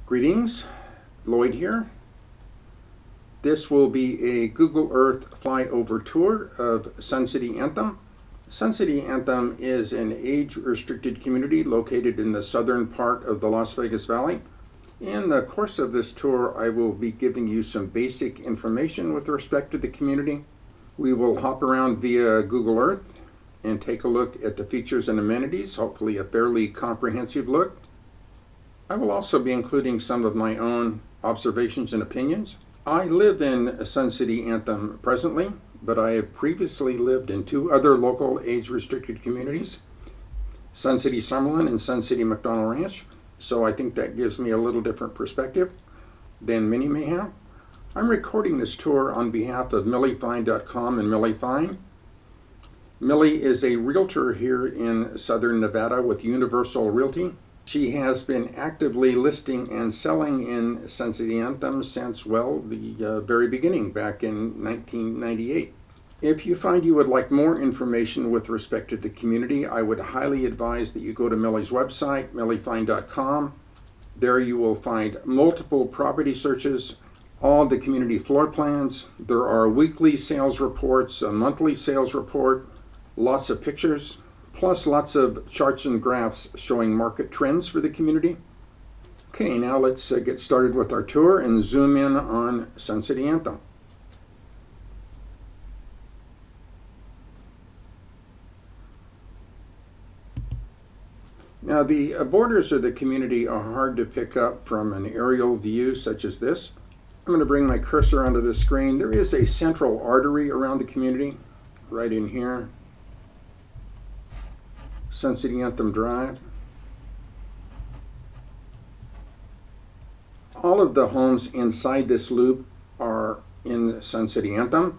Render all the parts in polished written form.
Greetings, Lloyd here. This will be a Google Earth flyover tour of Sun City Anthem. Sun City Anthem is an age-restricted community located in the southern part of the Las Vegas Valley. In the course of this tour, I will be giving you some basic information with respect to the community. We will hop around via Google Earth and take a look at the features and amenities, hopefully a fairly comprehensive look. I will also be including some of my own observations and opinions. I live in Sun City Anthem presently, but I have previously lived in two other local age-restricted communities, Sun City Summerlin and Sun City McDonald Ranch, so I think that gives me a little different perspective than many may have. I'm recording this tour on behalf of MillieFine.com and Millie Fine. Millie is a realtor here in Southern Nevada with Universal Realty. She has been actively listing and selling in Sun City Anthem since, the very beginning, back in 1998. If you find you would like more information with respect to the community, I would highly advise that you go to Millie's website, MillieFine.com. There you will find multiple property searches, all the community floor plans. There are weekly sales reports, a monthly sales report, lots of pictures, plus lots of charts and graphs showing market trends for the community. Okay, now let's get started with our tour and zoom in on Sun City Anthem. Now, the borders of the community are hard to pick up from an aerial view such as this. I'm going to bring my cursor onto the screen. There is a central artery around the community, right in here. Sun City Anthem Drive. All of the homes inside this loop are in Sun City Anthem,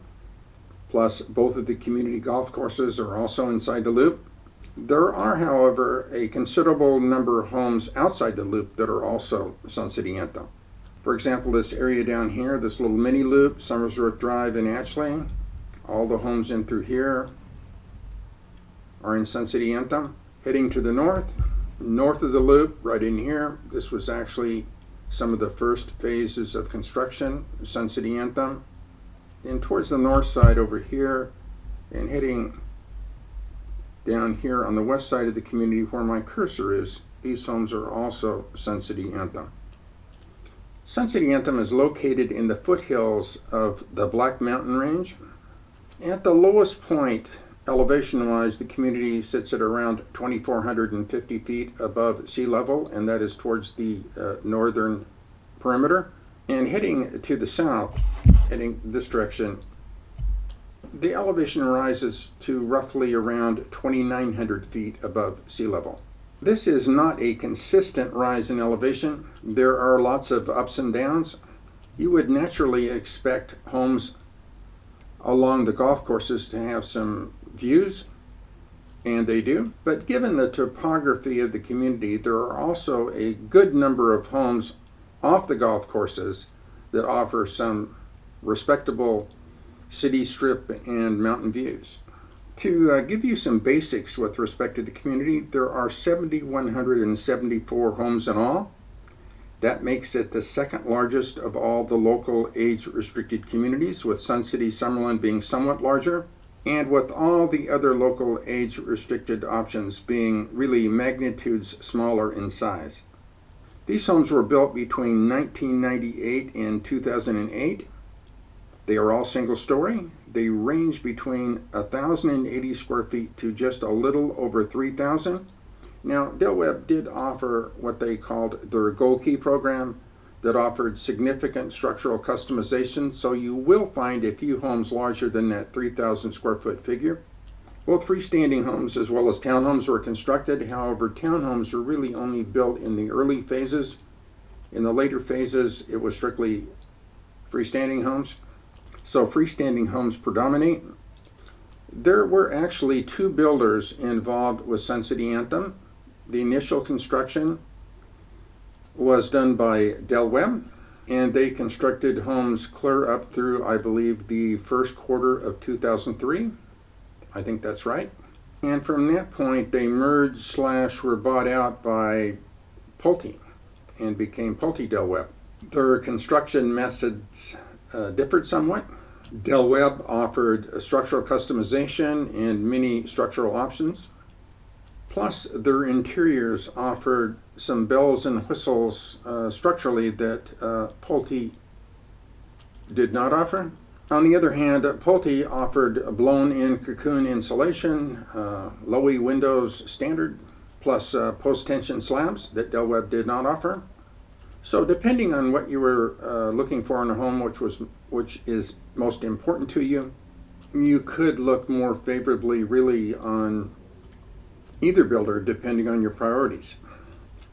plus both of the community golf courses are also inside the loop. There are, however, a considerable number of homes outside the loop that are also Sun City Anthem. For example, this area down here, this little mini loop, Summersworth Drive in Ashley, all the homes in through here are in Sun City Anthem. Heading to the north of the loop, right in here, this was actually some of the first phases of construction, Sun City Anthem. And towards the north side over here, and heading down here on the west side of the community where my cursor is, these homes are also Sun City Anthem. Sun City Anthem is located in the foothills of the Black Mountain Range. At the lowest point, elevation-wise, the community sits at around 2,450 feet above sea level, and that is towards the northern perimeter. And heading to the south, heading this direction, the elevation rises to roughly around 2,900 feet above sea level. This is not a consistent rise in elevation. There are lots of ups and downs. You would naturally expect homes along the golf courses to have some views, and they do. But given the topography of the community, there are also a good number of homes off the golf courses that offer some respectable city strip and mountain views. To give you some basics with respect to the community, there are 7,174 homes in all. That makes it the second largest of all the local age-restricted communities, with Sun City Summerlin being somewhat larger, and with all the other local age-restricted options being really magnitudes smaller in size. These homes were built between 1998 and 2008. They are all single-story. They range between 1,080 square feet to just a little over 3,000. Now, Del Webb did offer what they called their Gold Key program that offered significant structural customization, so you will find a few homes larger than that 3,000 square foot figure. Both freestanding homes as well as townhomes were constructed. However, townhomes were really only built in the early phases. In the later phases, it was strictly freestanding homes. So freestanding homes predominate. There were actually two builders involved with Sun City Anthem. The initial construction was done by Del Webb, and they constructed homes clear up through, I believe, the first quarter of 2003. I think that's right. And from that point, they merged / were bought out by Pulte. and became Pulte Del Webb. Their construction methods differed somewhat. Del Webb offered structural customization and many structural options. Plus, their interiors offered some bells and whistles structurally that Pulte did not offer. On the other hand, Pulte offered blown-in cocoon insulation, low-E windows standard, plus post-tension slabs that Del Webb did not offer. So depending on what you were looking for in a home, which is most important to you, you could look more favorably really on either builder depending on your priorities.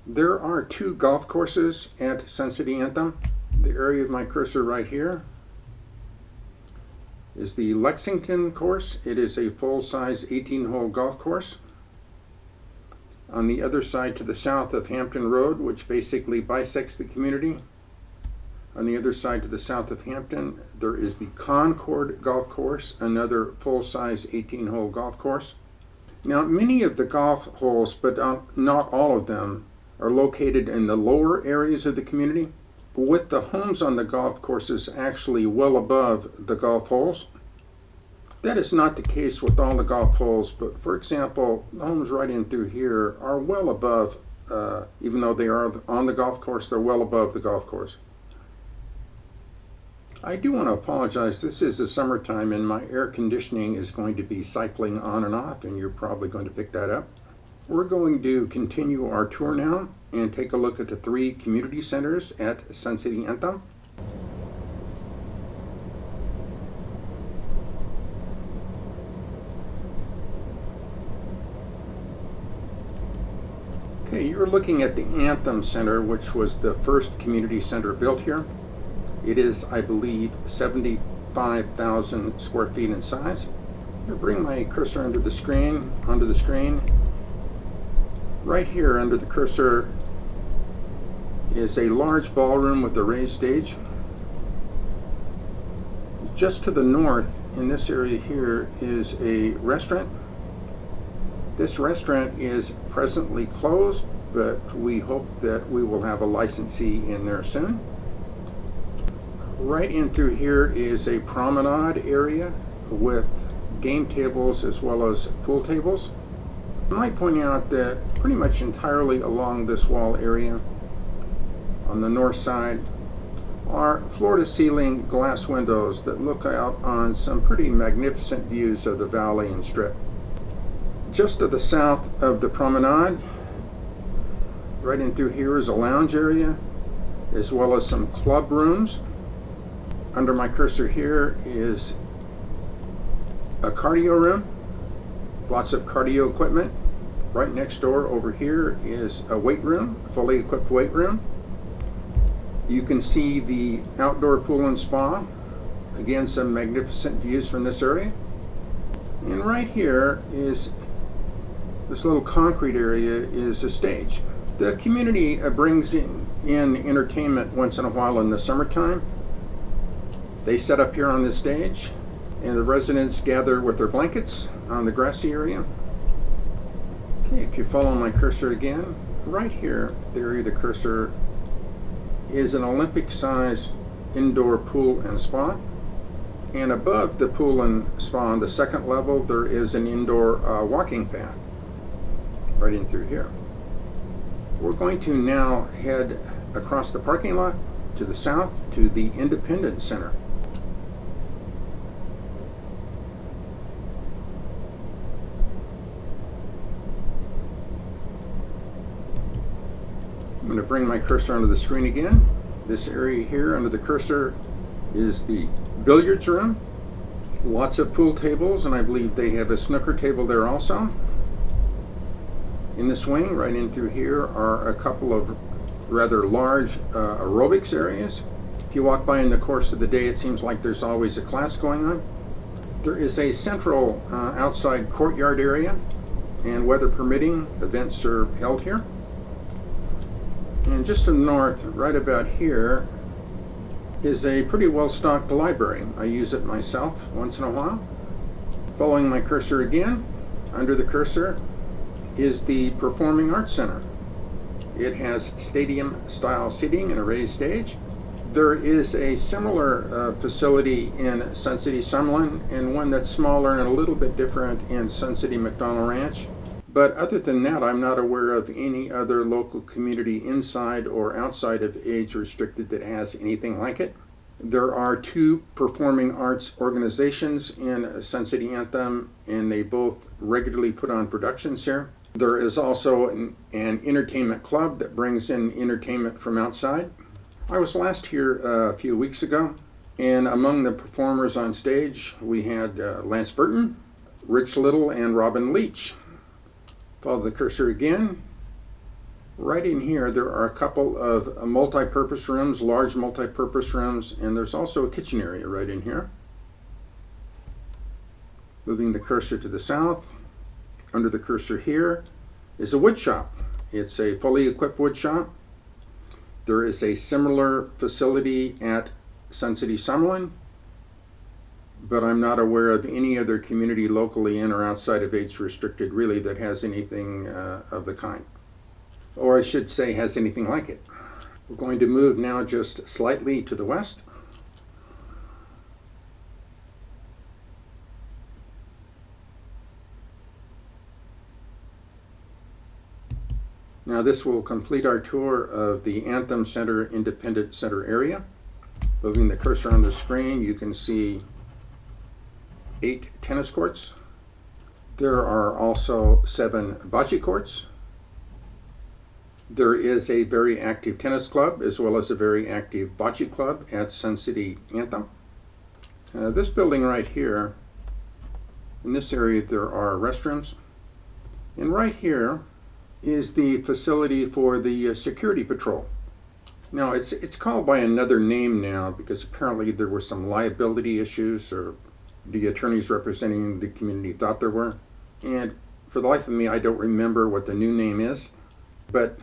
There are 2 golf courses at Sun City Anthem. The area of my cursor right here is the Lexington Course. It is a full-size 18-hole golf course. On the other side to the south of Hampton Road, which basically bisects the community, on the other side to the south of Hampton, there is the Concorde Golf Course, another full-size 18-hole golf course. Now, many of the golf holes, but not all of them, are located in the lower areas of the community, with the homes on the golf courses actually well above the golf holes. That is not the case with all the golf holes, but for example, the homes right in through here are well above, even though they are on the golf course, they're well above the golf course. I do want to apologize. This is the summertime and my air conditioning is going to be cycling on and off, and you're probably going to pick that up. We're going to continue our tour now and take a look at the 3 community centers at Sun City Anthem. Okay, you're looking at the Anthem Center, which was the first community center built here. It is, I believe, 75,000 square feet in size. I'm going to bring my cursor onto the screen. Right here under the cursor is a large ballroom with a raised stage. Just to the north in this area here is a restaurant. This restaurant is presently closed, but we hope that we will have a licensee in there soon. Right in through here is a promenade area with game tables as well as pool tables. I might point out that pretty much entirely along this wall area on the north side are floor-to-ceiling glass windows that look out on some pretty magnificent views of the valley and strip. Just to the south of the promenade, right in through here is a lounge area as well as some club rooms. Under my cursor here is a cardio room, lots of cardio equipment. Right next door over here is a weight room, fully equipped weight room. You can see the outdoor pool and spa. Again, some magnificent views from this area. And right here is this little concrete area is a stage. The community brings in entertainment once in a while in the summertime. They set up here on this stage, and the residents gather with their blankets on the grassy area. Okay, if you follow my cursor again, right here, the area of the cursor is an Olympic-sized indoor pool and spa. And above the pool and spa on the second level, there is an indoor walking path right in through here. We're going to now head across the parking lot to the south to the Independence Center. I'm going to bring my cursor onto the screen again. This area here under the cursor is the billiards room. Lots of pool tables, and I believe they have a snooker table there also. In this wing, right in through here, are a couple of rather large aerobics areas. If you walk by in the course of the day, it seems like there's always a class going on. There is a central outside courtyard area, and weather permitting, events are held here. And just to the north, right about here, is a pretty well-stocked library. I use it myself once in a while. Following my cursor again, under the cursor is the Performing Arts Center. It has stadium-style seating and a raised stage. There is a similar facility in Sun City Summerlin, and one that's smaller and a little bit different in Sun City McDonald Ranch. But other than that, I'm not aware of any other local community inside or outside of age restricted that has anything like it. There are 2 performing arts organizations in Sun City Anthem, and they both regularly put on productions here. There is also an entertainment club that brings in entertainment from outside. I was last here a few weeks ago, and among the performers on stage, we had Lance Burton, Rich Little, and Robin Leach. Follow the cursor again. Right in here, there are a couple of multi-purpose rooms, large multi-purpose rooms, and there's also a kitchen area right in here. Moving the cursor to the south, under the cursor here is a wood shop. It's a fully equipped wood shop. There is a similar facility at Sun City Summerlin, but I'm not aware of any other community locally in or outside of age restricted really that has anything of the kind. Or I should say has anything like it. We're going to move now just slightly to the west. Now this will complete our tour of the Anthem Center Independent Center area. Moving the cursor on the screen, you can see 8 tennis courts. There are also 7 bocce courts. There is a very active tennis club as well as a very active bocce club at Sun City Anthem. This building right here, in this area there are restrooms. And right here is the facility for the security patrol. Now it's called by another name now because apparently there were some liability issues, or the attorneys representing the community thought there were. And for the life of me, I don't remember what the new name is, but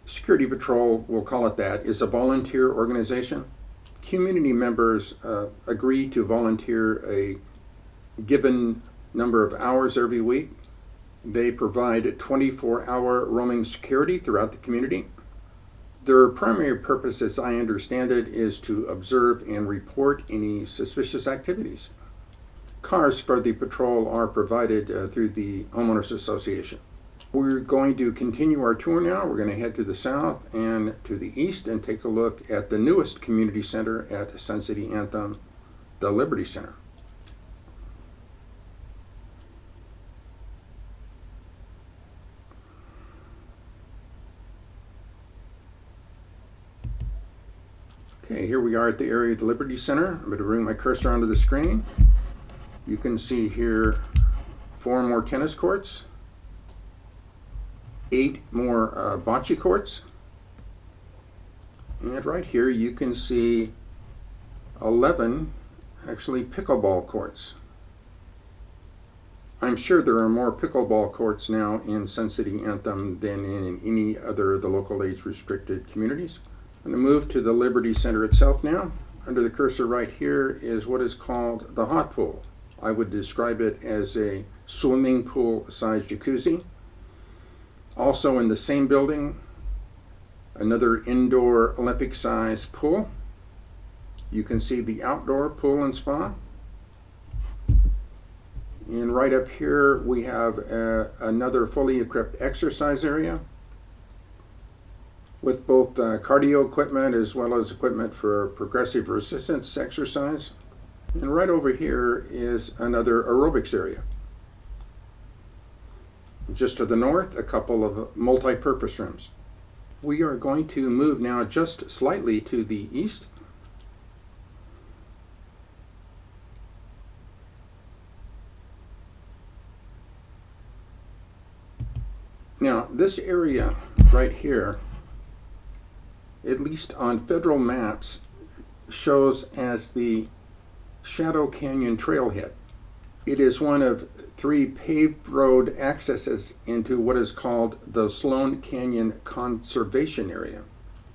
Security Patrol, we'll call it that, is a volunteer organization. Community members agree to volunteer a given number of hours every week. They provide 24-hour roaming security throughout the community. Their primary purpose, as I understand it, is to observe and report any suspicious activities. Cars for the patrol are provided through the Homeowners Association. We're going to continue our tour now. We're going to head to the south and to the east and take a look at the newest community center at Sun City Anthem, the Liberty Center. Okay, here we are at the area of the Liberty Center. I'm going to bring my cursor onto the screen. You can see here 4 more tennis courts, 8 more bocce courts, and right here you can see 11 actually pickleball courts. I'm sure there are more pickleball courts now in Sun City Anthem than in any other of the local age restricted communities. I'm going to move to the Liberty Center itself now. Under the cursor right here is what is called the hot pool. I would describe it as a swimming pool-sized jacuzzi. Also in the same building, another indoor Olympic-sized pool. You can see the outdoor pool and spa. And right up here we have another fully equipped exercise area with both cardio equipment as well as equipment for progressive resistance exercise. And right over here is another aerobics area. Just to the north, a couple of multi-purpose rooms. We are going to move now just slightly to the east. Now, this area right here, at least on federal maps, shows as the Shadow Canyon Trailhead. It is one of 3 paved road accesses into what is called the Sloan Canyon Conservation Area.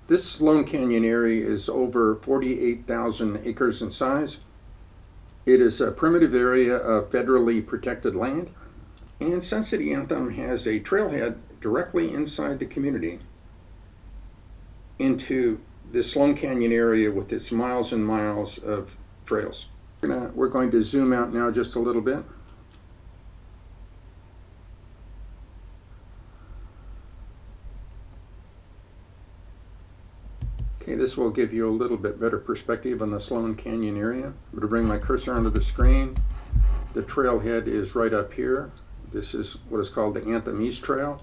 This Sloan Canyon area is over 48,000 acres in size. It is a primitive area of federally protected land. And Sun City Anthem has a trailhead directly inside the community. into the Sloan Canyon area with its miles and miles of trails. We're going to zoom out now just a little bit. Okay, this will give you a little bit better perspective on the Sloan Canyon area. I'm going to bring my cursor onto the screen. The trailhead is right up here. This is what is called the Anthem East Trail.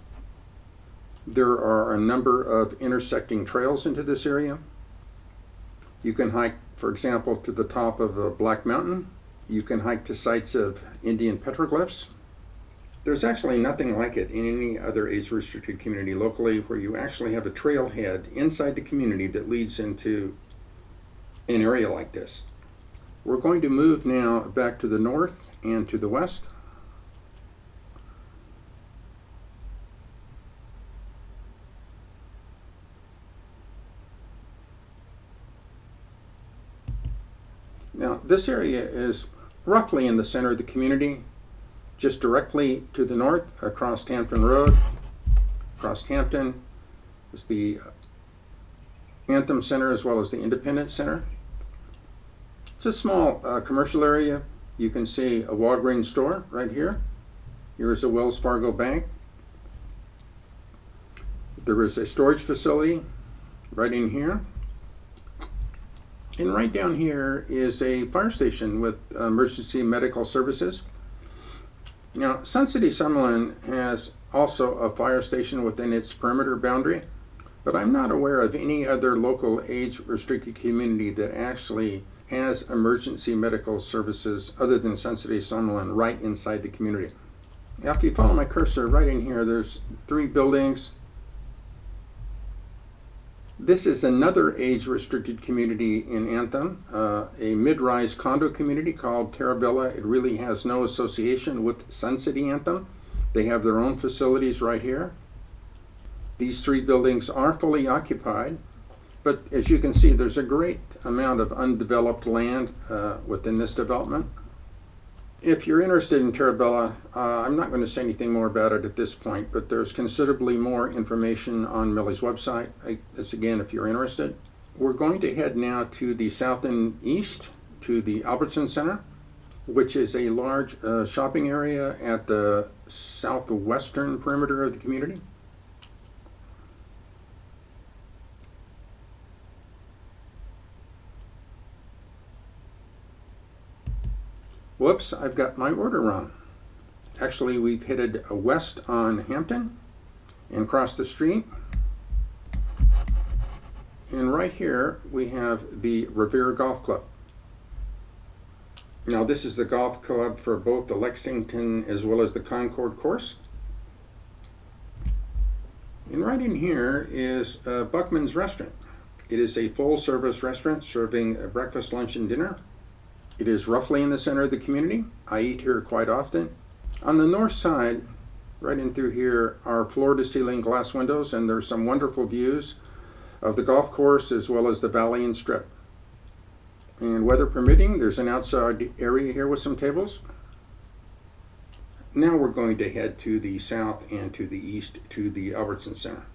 There are a number of intersecting trails into this area. You can hike, for example, to the top of Black Mountain. You can hike to sites of Indian petroglyphs. There's actually nothing like it in any other age-restricted community locally where you actually have a trailhead inside the community that leads into an area like this. We're going to move now back to the north and to the west. Now, this area is roughly in the center of the community, just directly to the north across Hampton Road. Across Hampton is the Anthem Center as well as the Independence Center. It's a small commercial area. You can see a Walgreens store right here. Here's a Wells Fargo bank. There is a storage facility right in here. And right down here is a fire station with emergency medical services. Now, Sun City Summerlin has also a fire station within its perimeter boundary, but I'm not aware of any other local age-restricted community that actually has emergency medical services other than Sun City Summerlin right inside the community. Now, if you follow my cursor right in here, there's 3 buildings. This is another age-restricted community in Anthem, a mid-rise condo community called Terra Bella. It really has no association with Sun City Anthem. They have their own facilities right here. These 3 buildings are fully occupied, but as you can see, there's a great amount of undeveloped land within this development. If you're interested in Terra Bella, I'm not going to say anything more about it at this point, but there's considerably more information on Millie's website. This again, if you're interested. We're going to head now to the south and east to the Albertson Center, which is a large shopping area at the southwestern perimeter of the community. Whoops, I've got my order wrong. Actually, we've headed west on Hampton and crossed the street. And right here, we have the Revere Golf Club. Now, this is the golf club for both the Lexington as well as the Concorde course. And right in here is Buckman's restaurant. It is a full-service restaurant serving breakfast, lunch, and dinner. It is roughly in the center of the community. I eat here quite often. On the north side, right in through here, are floor-to-ceiling glass windows, and there's some wonderful views of the golf course as well as the valley and strip. And weather permitting, there's an outside area here with some tables. Now we're going to head to the south and to the east to the Albertson Center.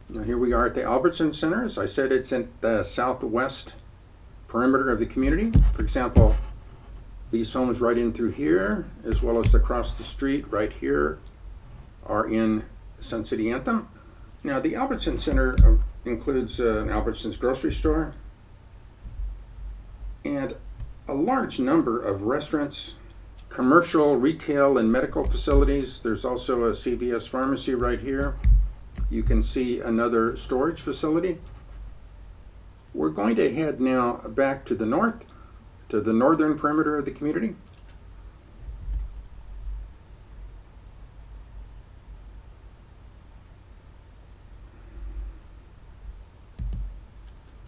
Now here we are at the Albertson Center. As I said, it's at the southwest perimeter of the community. For example, these homes right in through here, as well as across the street right here, are in Sun City Anthem. Now the Albertson Center includes an Albertson's grocery store and a large number of restaurants, commercial, retail, and medical facilities. There's also a CVS pharmacy right here. You can see another storage facility. We're going to head now back to the north, to the northern perimeter of the community.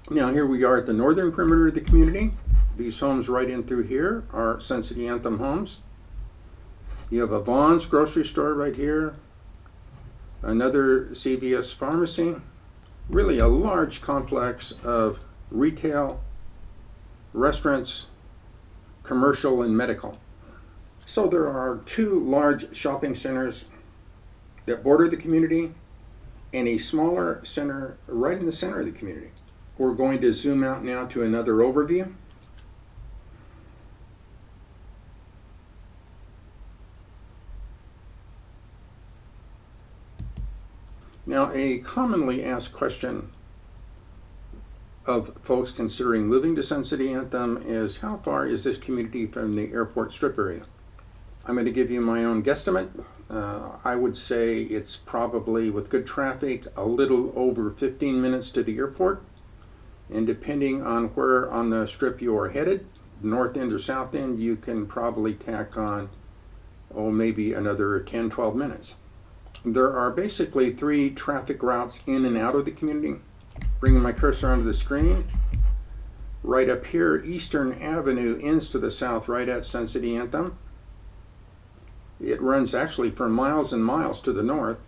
Now here we are at the northern perimeter of the community. These homes right in through here are Sun City Anthem homes. You have a Vaughn's grocery store right here, another CVS pharmacy, really a large complex of retail, restaurants, commercial and medical. So there are two large shopping centers that border the community and a smaller center right in the center of the community. We're going to zoom out now to another overview. Now, a commonly asked question of folks considering moving to Sun City Anthem is, how far is this community from the airport strip area? I'm going to give you my own guesstimate. I would say it's probably, with good traffic, a little over 15 minutes to the airport. And depending on where on the strip you are headed, north end or south end, you can probably tack on, maybe another 10, 12 minutes. There are basically three traffic routes in and out of the community. Bringing my cursor onto the screen, right up here, Eastern Avenue ends to the south right at Sun City Anthem. It runs actually for miles and miles to the north,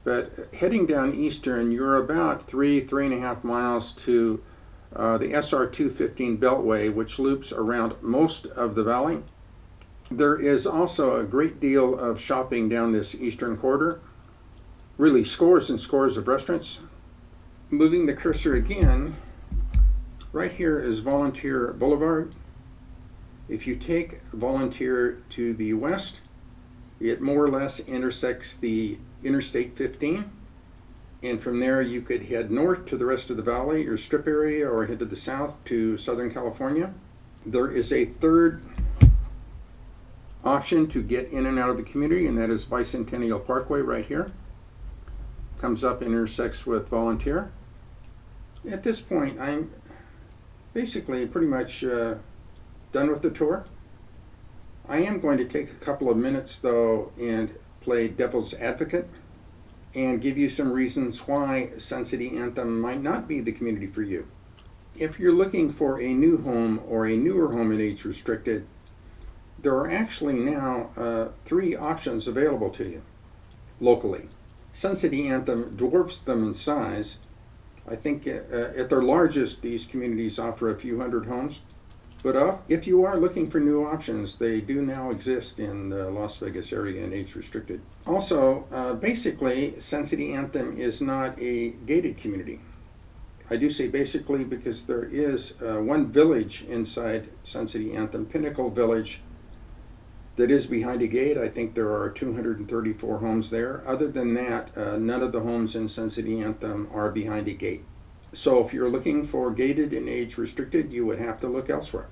but heading down Eastern, you're about 3.5 miles to the SR 215 Beltway, which loops around most of the valley. There is also a great deal of shopping down this eastern corridor, really scores and scores of restaurants. Moving the cursor again, right here is Volunteer Boulevard. If you take Volunteer to the west, it more or less intersects the Interstate 15. And from there you could head north to the rest of the valley or strip area, or head to the south to Southern California. There is a third option to get in and out of the community, and that is Bicentennial Parkway right here. Comes up and intersects with Volunteer. At this point, I'm basically pretty much done with the tour. I am going to take a couple of minutes though and play devil's advocate and give you some reasons why Sun City Anthem might not be the community for you. If you're looking for a new home or a newer home in age restricted, there are actually now three options available to you locally. Sun City Anthem dwarfs them in size. I think at their largest, these communities offer a few hundred homes. But if you are looking for new options, they do now exist in the Las Vegas area and age restricted. Also, basically, Sun City Anthem is not a gated community. I do say basically because there is one village inside Sun City Anthem, Pinnacle Village, that is behind a gate. I think there are 234 homes there. Other than that, none of the homes in Sun City Anthem are behind a gate. So if you're looking for gated and age restricted, you would have to look elsewhere.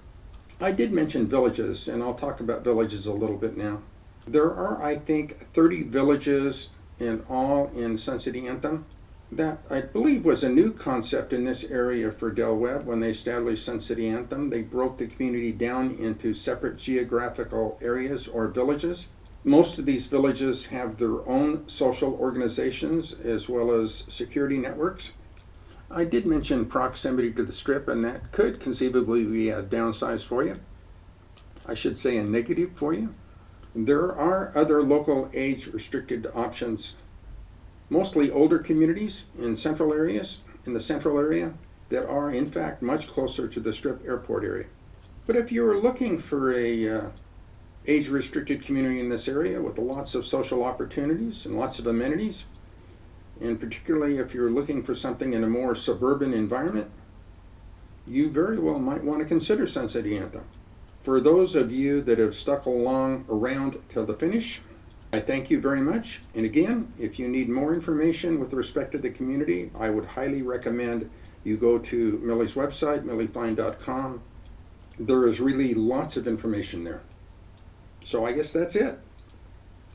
I did mention villages, and I'll talk about villages a little bit now. There are, I think, 30 villages in all in Sun City Anthem. That, I believe, was a new concept in this area for Del Webb when they established Sun City Anthem. They broke the community down into separate geographical areas or villages. Most of these villages have their own social organizations as well as security networks. I did mention proximity to the strip, and that could conceivably be a downside for you. I should say a negative for you. There are other local age-restricted options, mostly older communities in the central area, that are in fact much closer to the strip airport area. But if you're looking for a age-restricted community in this area with lots of social opportunities and lots of amenities, and particularly if you're looking for something in a more suburban environment, you very well might want to consider Sun City Anthem. For those of you that have stuck around till the finish, I thank you very much. And again, if you need more information with respect to the community, I would highly recommend you go to Millie's website, milliefine.com. There is really lots of information there. So I guess that's it.